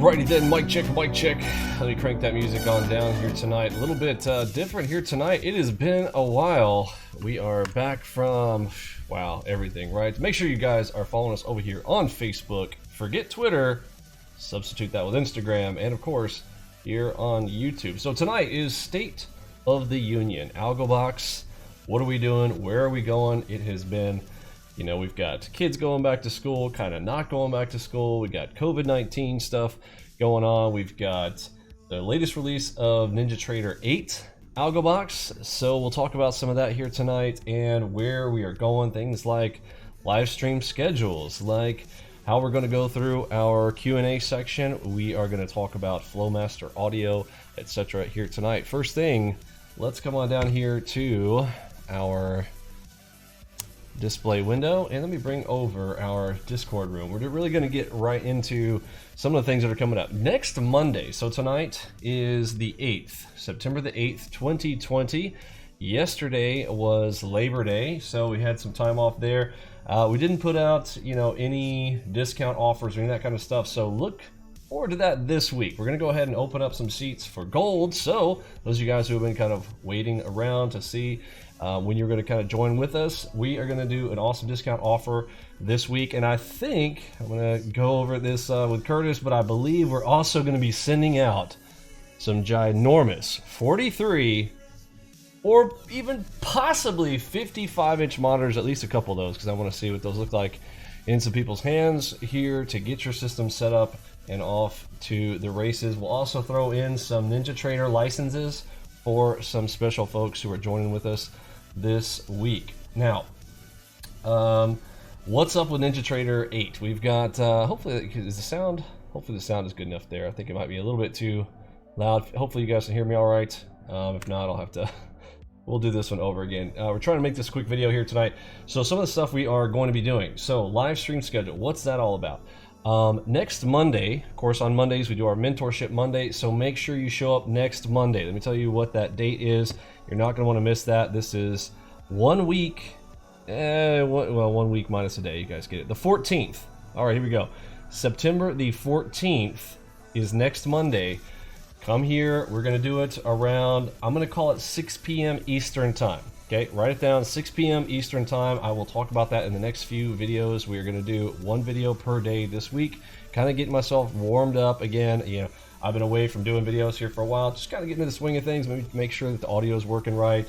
Alrighty then, mic check, mic check. Let me crank that music on down here tonight. A little bit different here tonight. It has been a while. We are back from, wow, everything, right? Make sure you guys are following us over here on Facebook. Forget Twitter, substitute that with Instagram, and of course, here on YouTube. So tonight is State of the Union. AlgoBox, what are we doing? Where are we going? It has been, you know, we've got kids going back to school, kind of not going back to school. We got COVID-19 stuff going on. We've got the latest release of NinjaTrader 8 AlgoBox. So we'll talk about some of that here tonight and where we are going. Things like live stream schedules, like how we're going to go through our Q&A section. We are going to talk about Flowmaster audio, etc. here tonight. First thing, let's come on down here to our display window and let me bring over our Discord room. We're really going to get right into some of the things that are coming up next Monday. So tonight is the 8th, September the 8th, 2020. Yesterday was Labor Day, so we had some time off there. We didn't put out, you know, any discount offers or any of that kind of stuff, so look forward to that this week. We're going to go ahead and open up some seats for gold. So those of you guys who have been kind of waiting around to see when you're going to kind of join with us, we are going to do an awesome discount offer this week. And I think I'm going to go over this with Curtis, but I believe we're also going to be sending out some ginormous 43 or even possibly 55-inch monitors, at least a couple of those, because I want to see what those look like in some people's hands here to get your system set up and off to the races. We'll also throw in some NinjaTrader licenses for some special folks who are joining with us this week. Now, what's up with NinjaTrader 8? We've got, hopefully the sound is good enough there. I think it might be a little bit too loud. Hopefully you guys can hear me all right. If not, I'll have to, we'll do this one over again. We're trying to make this quick video here tonight. So some of the stuff we are going to be doing. So live stream schedule, what's that all about? Next Monday, of course, on Mondays, we do our Mentorship Monday, so make sure you show up next Monday. Let me tell you what that date is. You're not going to want to miss that. This is 1 week, well, 1 week minus a day. You guys get it. The 14th. All right, here we go. September the 14th is next Monday. Come here. We're going to do it around, I'm going to call it 6 p.m. Eastern Time. Okay, write it down, 6 p.m. Eastern Time. I will talk about that in the next few videos. We are going to do one video per day this week, kind of getting myself warmed up again. You know, I've been away from doing videos here for a while, just kind of getting into the swing of things, maybe make sure that the audio is working right.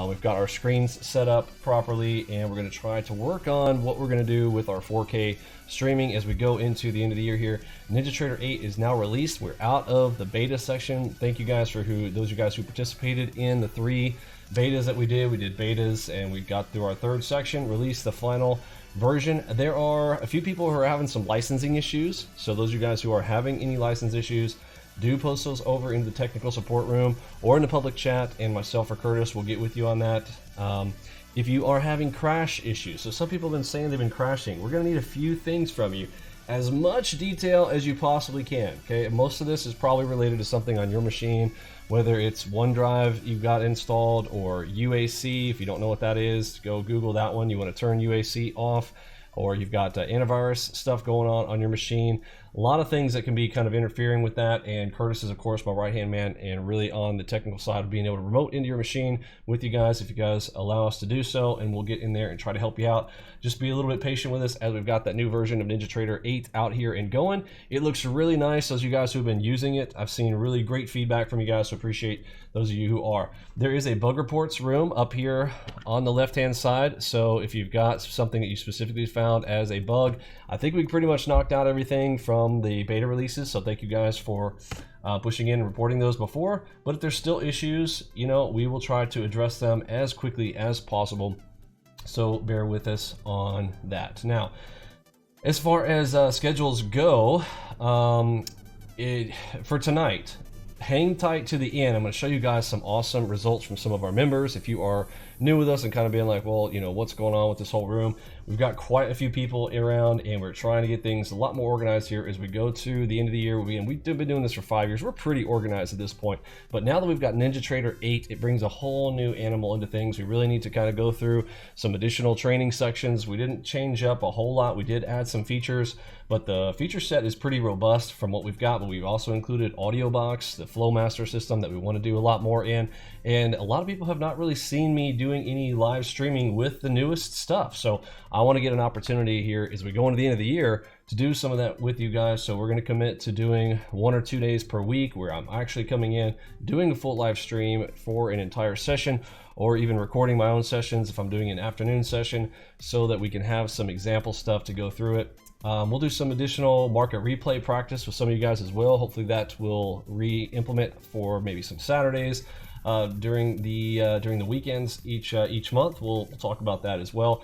We've got our screens set up properly, and we're going to try to work on what we're going to do with our 4K streaming as we go into the end of the year here. NinjaTrader 8 is now released. We're out of the beta section. Thank you guys for those of you guys who participated in the 3 betas that we did. We did betas and we got through our 3rd section, released the final version. There are a few people who are having some licensing issues. So those of you guys who are having any license issues, do post those over in the technical support room or in the public chat, and myself or Curtis will get with you on that. If you are having crash issues, so some people have been saying they've been crashing, we're going to need a few things from you. As much detail as you possibly can. Okay, most of this is probably related to something on your machine, whether it's OneDrive you've got installed or UAC. If you don't know what that is, go Google that one. You want to turn UAC off, or you've got antivirus stuff going on your machine. A lot of things that can be kind of interfering with that, and Curtis is of course my right hand man and really on the technical side of being able to remote into your machine with you guys if you guys allow us to do so, and we'll get in there and try to help you out. Just be a little bit patient with us as we've got that new version of NinjaTrader 8 out here and going. It looks really nice. Those of you guys who've been using it, I've seen really great feedback from you guys, so appreciate those of you who are. There is a bug reports room up here on the left hand side, so if you've got something that you specifically found as a bug, I think we pretty much knocked out everything from the beta releases, so thank you guys for pushing in and reporting those before. But if there's still issues, you know, we will try to address them as quickly as possible, so bear with us on that. Now, as far as schedules go, for tonight, hang tight to the end. I'm going to show you guys some awesome results from some of our members. If you are new with us and kind of being like, well, you know, what's going on with this whole room. We've got quite a few people around, and we're trying to get things a lot more organized here as we go to the end of the year. We've been doing this for 5 years. We're pretty organized at this point, but now that we've got NinjaTrader 8, it brings a whole new animal into things. We really need to kind of go through some additional training sections. We didn't change up a whole lot. We did add some features, but the feature set is pretty robust from what we've got. But we've also included AlgoBox, the Flowmaster system that we want to do a lot more in. And a lot of people have not really seen me doing any live streaming with the newest stuff. So I want to get an opportunity here as we go into the end of the year to do some of that with you guys. So we're going to commit to doing 1 or 2 days per week where I'm actually coming in, doing a full live stream for an entire session, or even recording my own sessions if I'm doing an afternoon session, so that we can have some example stuff to go through it. We'll do some additional market replay practice with some of you guys as well. Hopefully that will re-implement for maybe some Saturdays during the weekends each month. We'll talk about that as well.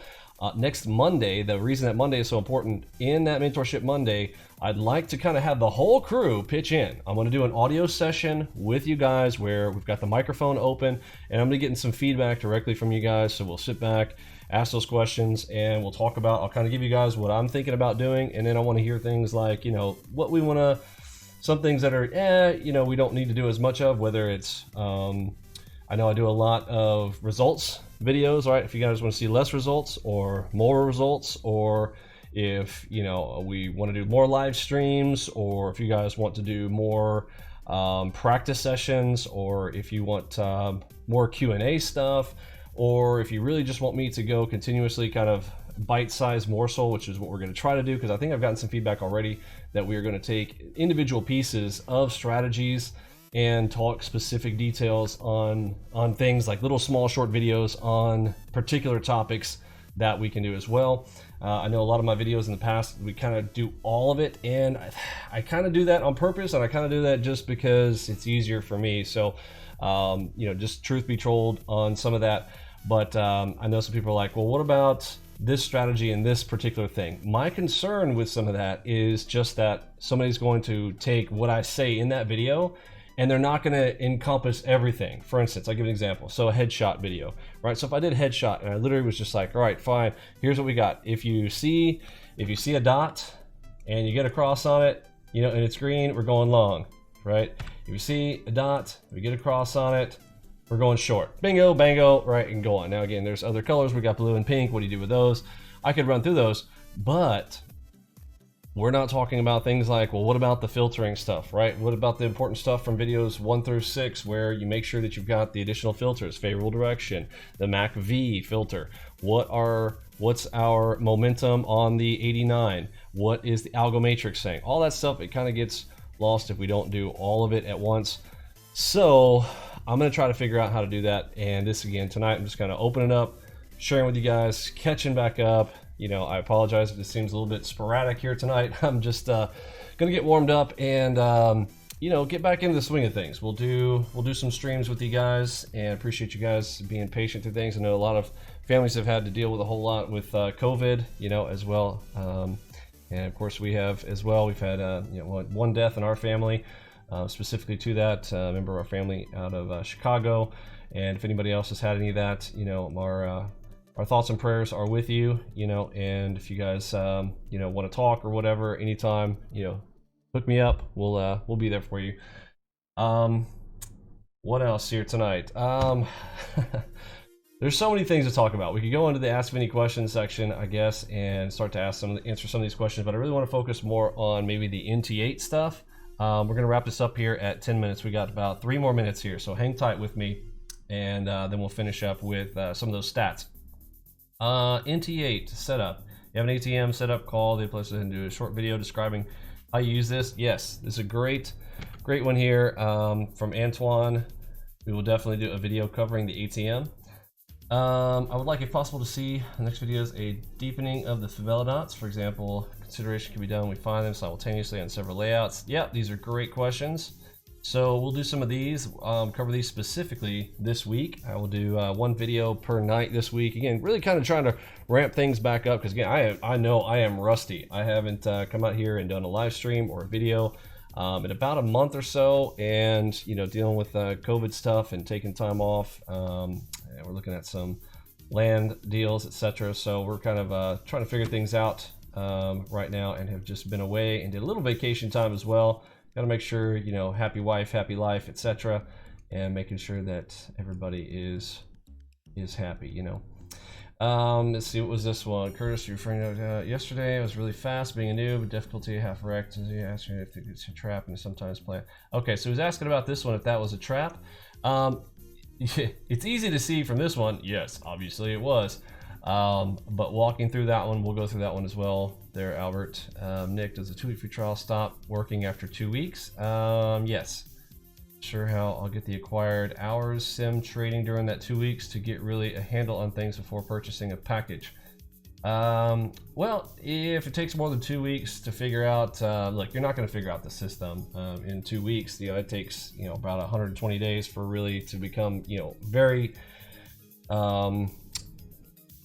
Next Monday, the reason that Monday is so important, in that Mentorship Monday, I'd like to kind of have the whole crew pitch in. I'm going to do an audio session with you guys where we've got the microphone open, and I'm going to get some feedback directly from you guys. So we'll sit back, ask those questions, and we'll talk about, I'll kind of give you guys what I'm thinking about doing, and then I want to hear things like, you know, what we want to, some things that are, you know, we don't need to do as much of, whether it's, I know I do a lot of results videos, right? If you guys want to see less results or more results, or if, you know, we want to do more live streams, or if you guys want to do more practice sessions, or if you want more Q&A stuff, or if you really just want me to go continuously kind of bite-sized morsel, which is what we're going to try to do, because I think I've gotten some feedback already that we are going to take individual pieces of strategies and talk specific details on things like little small short videos on particular topics that we can do as well. I know a lot of my videos in the past, we kind of do all of it, and I kind of do that on purpose, and I kind of do that just because it's easier for me. So, you know, just truth be told on some of that. But I know some people are like, well, what about this strategy and this particular thing? My concern with some of that is just that somebody's going to take what I say in that video and they're not going to encompass everything. For instance, I'll give an example. So a headshot video, right? So if I did headshot and I literally was just like, all right, fine, here's what we got. If you see a dot and you get a cross on it, you know, and it's green, we're going long, right? If you see a dot, we get a cross on it, we're going short. Bingo, bango, right, and go on. Now again, there's other colors. We got blue and pink. What do you do with those? I could run through those, but we're not talking about things like, well, what about the filtering stuff, right? What about the important stuff from videos 1 through 6, where you make sure that you've got the additional filters, favorable direction, the MACV filter. What's our momentum on the 89? What is the algo matrix saying? All that stuff, it kind of gets lost if we don't do all of it at once. So I'm going to try to figure out how to do that. And this, again, tonight, I'm just kind of opening up, sharing with you guys, catching back up. You know, I apologize if this seems a little bit sporadic here tonight. I'm just going to get warmed up and, you know, get back into the swing of things. We'll do some streams with you guys, and appreciate you guys being patient through things. I know a lot of families have had to deal with a whole lot with COVID, you know, as well. And of course we have as well. We've had, you know, one death in our family, specifically to that member of our family out of Chicago. And if anybody else has had any of that, you know, our thoughts and prayers are with you, you know, and if you guys, you know, want to talk or whatever, anytime, you know, hook me up. We'll be there for you. What else here tonight? There's so many things to talk about. We could go into the Ask Vinny questions section, I guess, and start to answer some of these questions, but I really want to focus more on maybe the NT8 stuff. We're going to wrap this up here at 10 minutes. We got about 3 more minutes here, so hang tight with me, and then we'll finish up with some of those stats. NT8 setup. You have an ATM setup call. They place it into a short video describing how you use this. Yes, this is a great one here from Antoine. We will definitely do a video covering the ATM. I would like, if possible, to see the next videos a deepening of the favela dots. For example, consideration can be done when we find them simultaneously on several layouts. Yeah, these are great questions. So we'll do some of these, cover these specifically this week. I will do 1 video per night this week. Again, really kind of trying to ramp things back up, because again, I know I am rusty. I haven't come out here and done a live stream or a video in about a month or so, and you know, dealing with COVID stuff and taking time off. And we're looking at some land deals, etc. So we're kind of trying to figure things out right now, and have just been away and did a little vacation time as well. Got to make sure, you know, happy wife, happy life, etc., and making sure that everybody is happy, you know. Let's see, what was this one? Curtis, your friend yesterday, I was really fast being a noob, difficulty half wrecked. He asked me if it's a trap and sometimes play. Okay, so he was asking about this one, if that was a trap. It's easy to see from this one. Yes, obviously it was. But walking through that one, we'll go through that one as well there, Albert. Nick, does the 2-week free trial stop working after 2 weeks? Yes. Sure how I'll get the acquired hours sim trading during that 2 weeks to get really a handle on things before purchasing a package. Well, if it takes more than 2 weeks to figure out, look, you're not going to figure out the system in 2 weeks. You know, it takes, you know, about 120 days for really to become, you know, very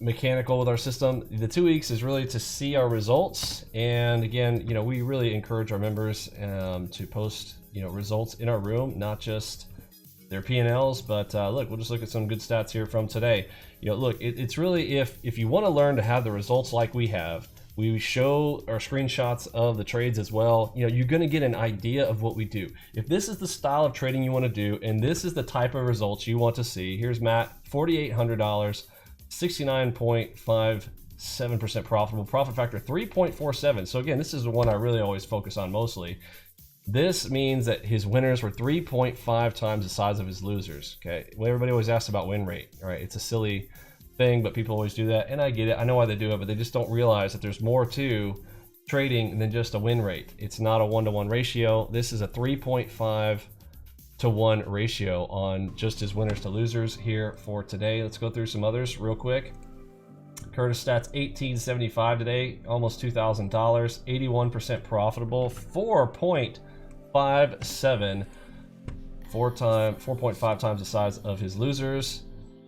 mechanical with our system. The 2 weeks is really to see our results, and again, you know, we really encourage our members to post, you know, results in our room, not just their P&Ls, but look, we'll just look at some good stats here from today. You know, look, it's really, if you want to learn to have the results like we have, we show our screenshots of the trades as well. You know, you're going to get an idea of what we do. If this is the style of trading you want to do, and this is the type of results you want to see, here's Matt, $4,800, 69.57% profitable, profit factor 3.47. So again, this is the one I really always focus on mostly. This means that his winners were 3.5 times the size of his losers. Okay, well, everybody always asks about win rate. All right, it's a silly thing, but people always do that, and I get it. I know why they do it, but they just don't realize that there's more to trading than just a win rate. It's not a 1-to-1 ratio. This is a 3.5-to-1 ratio on just his winners to losers here for today. Let's go through some others real quick. Curtis stats 1875 today, almost $2,000, 81% profitable, 4.57, 4.5 times the size of his losers.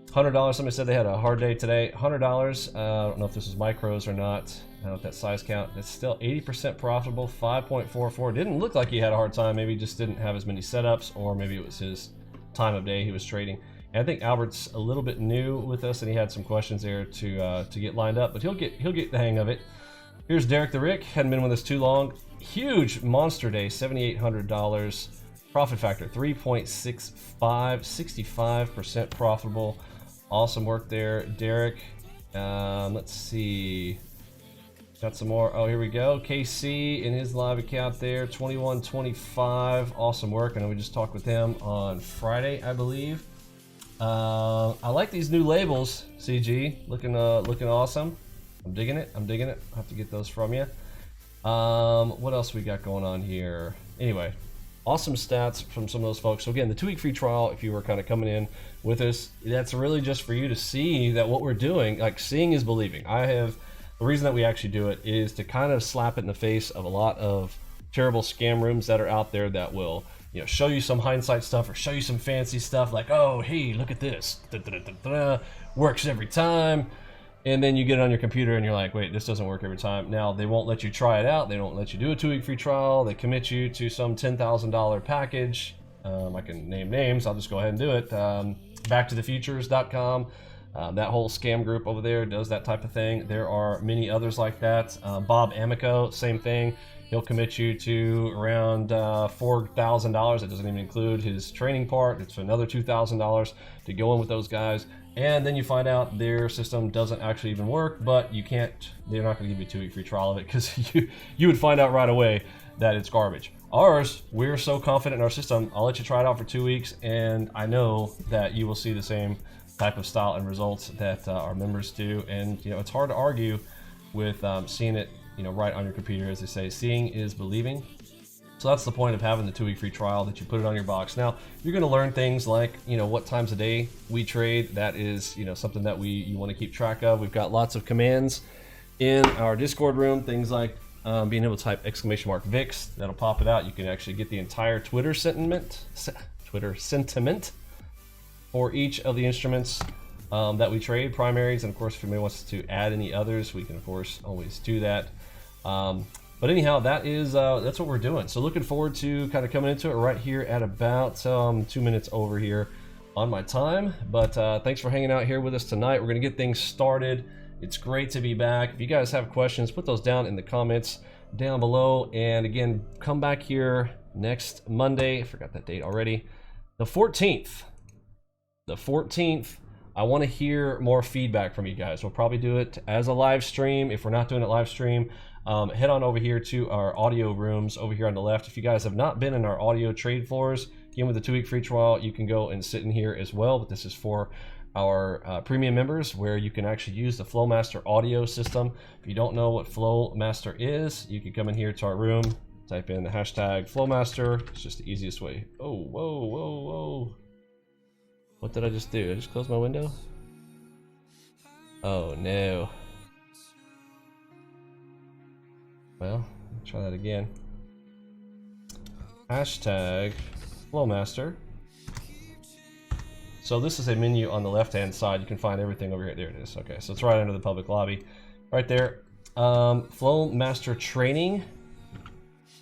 $100. Somebody said they had a hard day today. $100. I don't know if this is micros or not. I don't know if that size count. It's still 80% profitable, 5.44. Didn't look like he had a hard time. Maybe he just didn't have as many setups, or maybe it was his time of day he was trading. And I think Albert's a little bit new with us, and he had some questions there to get lined up, but he'll get the hang of it. Here's Derek the Rick. Hadn't been with us too long. Huge monster day, $7,800. Profit factor 3.65, 65% profitable. Awesome work there, Derek. Let's see. Got some more. Oh, here we go. KC in his live account there, 2125. Awesome work. I know we just talked with him on Friday, I believe. I like these new labels, CG. Looking awesome. I'm digging it. I'll have to get those from you. What else we got going on here? Anyway, awesome stats from some of those folks. So again, the 2-week free trial, if you were kind of coming in with us, that's really just for you to see that what we're doing, like seeing is believing. The reason that we actually do it is to kind of slap it in the face of a lot of terrible scam rooms that are out there that will, you know, show you some hindsight stuff or show you some fancy stuff like, oh, hey, look at this, works every time. And then you get it on your computer and you're like, wait, this doesn't work every time. Now, they won't let you try it out. They don't let you do a 2-week free trial. They commit you to some $10,000 package. I can name names. I'll just go ahead and do it. Backtothefutures.com. That whole scam group over there does that type of thing. There are many others like that. Bob Amico, same thing. He'll commit you to around $4,000. That doesn't even include his training part. It's another $2,000 to go in with those guys. And then you find out their system doesn't actually even work, but you can't, they're not going to give you a 2-week free trial of it because you would find out right away that it's garbage. Ours, we're so confident in our system, I'll let you try it out for 2 weeks, and I know that you will see the same type of style and results that our members do. And you know, it's hard to argue with seeing it, you know, right on your computer. As they say, seeing is believing. So that's the point of having the 2-week free trial, that you put it on your box. Now, you're going to learn things like, you know, what times a day we trade. That is, you know, something that you want to keep track of. We've got lots of commands in our Discord room, things like being able to type !VIX. That'll pop it out. You can actually get the entire Twitter sentiment for each of the instruments that we trade, primaries, and of course, if anybody wants to add any others, we can of course always do that. But anyhow, that's what we're doing. So looking forward to kind of coming into it right here at about 2 minutes over here on my time. But thanks for hanging out here with us tonight. We're going to get things started. It's great to be back. If you guys have questions, put those down in the comments down below. And again, come back here next Monday. I forgot that date already. The 14th. The 14th. I want to hear more feedback from you guys. We'll probably do it as a live stream. If we're not doing it live stream, head on over here to our audio rooms over here on the left. If you guys have not been in our audio trade floors, again with the 2-week free trial, you can go and sit in here as well. But this is for our premium members, where you can actually use the Flowmaster audio system. If you don't know what Flowmaster is, you can come in here to our room, type in the hashtag Flowmaster. It's just the easiest way. Oh, whoa, whoa, whoa. What did I just do? I just closed my window? Oh no. Well, try that again. Hashtag Flowmaster. So this is a menu on the left-hand side. You can find everything over here. There it is. Okay, so it's right under the public lobby. Right there. Flowmaster training.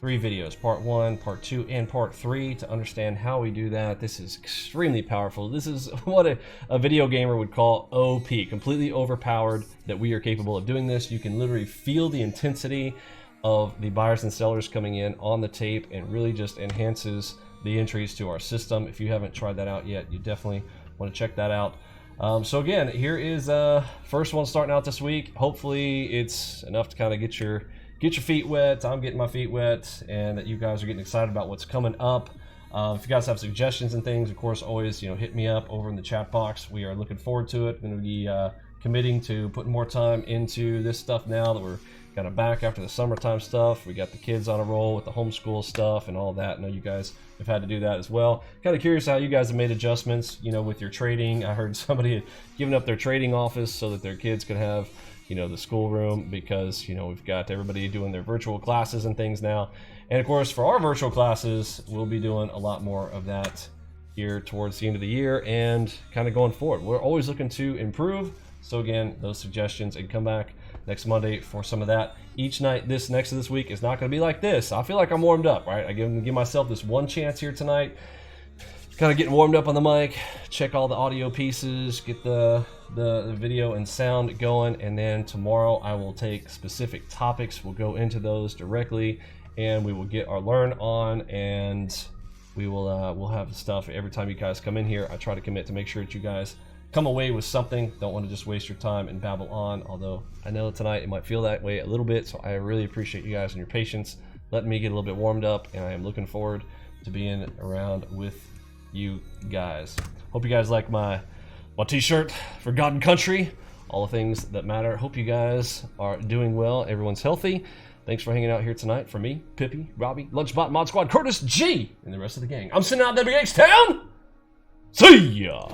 3 videos, part 1, part 2, and part 3 to understand how we do that. This is extremely powerful. This is what a video gamer would call OP, completely overpowered, that we are capable of doing this. You can literally feel the intensity of the buyers and sellers coming in on the tape, and really just enhances the entries to our system. If you haven't tried that out yet, you definitely want to check that out. So again, here is first one starting out this week. Hopefully it's enough to kind of get your feet wet. I'm getting my feet wet, and that you guys are getting excited about what's coming up. If you guys have suggestions and things, of course, always hit me up over in the chat box. We are looking forward to it. Going to be committing to putting more time into this stuff now that we're kind of back after the summertime stuff. We got the kids on a roll with the homeschool stuff and all that. I know you guys have had to do that as well. Kind of curious how you guys have made adjustments, with your trading. I heard somebody had given up their trading office so that their kids could have the schoolroom, because we've got everybody doing their virtual classes and things now. And of course, for our virtual classes, we'll be doing a lot more of that here towards the end of the year and kind of going forward. We're always looking to improve. So again, those suggestions, and come back next Monday for some of that. Each night next of this week is not going to be like this. I feel like I'm warmed up, right? I give myself this one chance here tonight, kind of getting warmed up on the mic, check all the audio pieces, get the video and sound going, and then tomorrow I will take specific topics. We'll go into those directly, and we will get our learn on, and we will we'll have stuff every time you guys come in here. I try to commit to make sure that you guys come away with something. Don't want to just waste your time and babble on, although I know tonight it might feel that way a little bit. So I really appreciate you guys and your patience, letting me get a little bit warmed up, and I am looking forward to being around with you guys. Hope you guys like my t-shirt for God and Country, all the things that matter. Hope you guys are doing well, everyone's healthy. Thanks for hanging out here tonight. For me, Pippi, Robbie, Lunchbot, Mod Squad, Curtis, G, and the rest of the gang, I'm sending out that big H-Town. See ya!